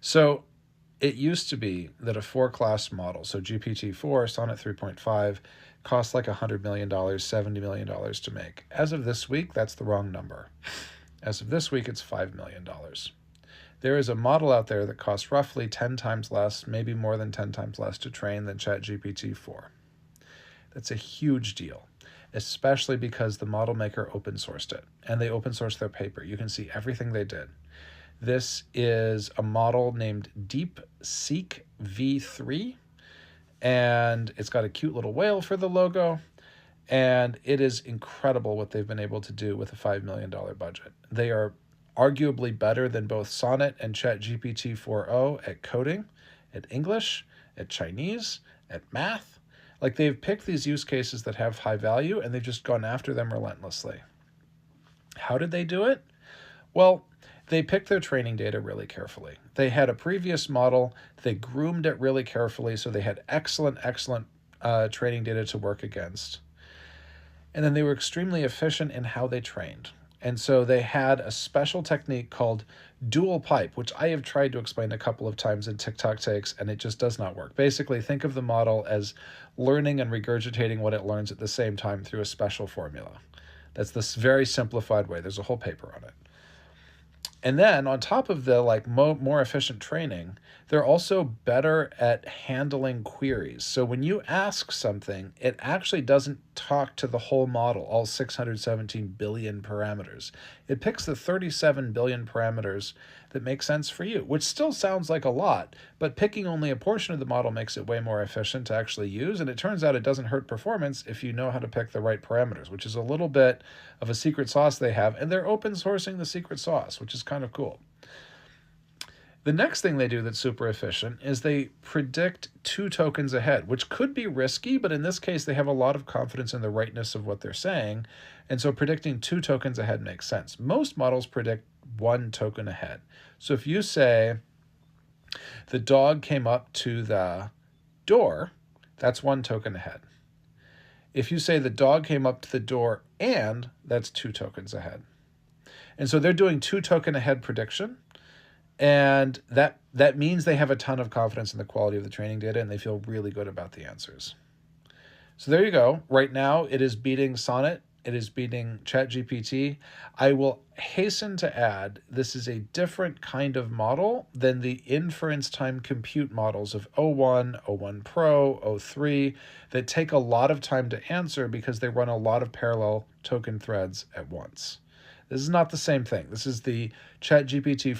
So it used to be that a 4-class model, so GPT-4, Sonnet 3.5, cost like $100 million, $70 million to make. As of this week, that's the wrong number. As of this week, it's $5 million. There is a model out there that costs roughly 10 times less, maybe more than 10 times less to train than ChatGPT-4. That's a huge deal, especially because the model maker open sourced it, and they open sourced their paper. You can see everything they did. This is a model named DeepSeek V3, and it's got a cute little whale for the logo, and it is incredible what they've been able to do with a $5 million budget. They are arguably better than both Sonnet and ChatGPT 4o at coding, at English, at Chinese, at math. Like, they've picked these use cases that have high value, and they've just gone after them relentlessly. How did they do it? Well, they picked their training data really carefully. They had a previous model. They groomed it really carefully, so they had excellent training data to work against. And then they were extremely efficient in how they trained. And so they had a special technique called dual pipe, which I have tried to explain a couple of times in TikTok takes, and it just does not work. Basically, think of the model as learning and regurgitating what it learns at the same time through a special formula. That's this very simplified way. There's a whole paper on it. And then on top of the more efficient training, they're also better at handling queries. So when you ask something, it actually doesn't talk to the whole model, all 617 billion parameters. It picks the 37 billion parameters that make sense for you, which still sounds like a lot, but picking only a portion of the model makes it way more efficient to actually use. And it turns out it doesn't hurt performance if you know how to pick the right parameters, which is a little bit of a secret sauce they have. And they're open sourcing the secret sauce, which is kind of cool. The next thing they do that's super efficient is they predict 2 tokens ahead, which could be risky, but in this case, they have a lot of confidence in the rightness of what they're saying. And so predicting 2 tokens ahead makes sense. Most models predict 1 token ahead. So if you say the dog came up to the door, that's 1 token ahead. If you say the dog came up to the door and, that's 2 tokens ahead. And so they're doing 2 token ahead prediction. And that means they have a ton of confidence in the quality of the training data, and they feel really good about the answers. So there you go. Right now, it is beating Sonnet. It is beating ChatGPT. I will hasten to add, this is a different kind of model than the inference time compute models of O1, O1 Pro, O3 that take a lot of time to answer because they run a lot of parallel token threads at once. This is not the same thing. This is the ChatGPT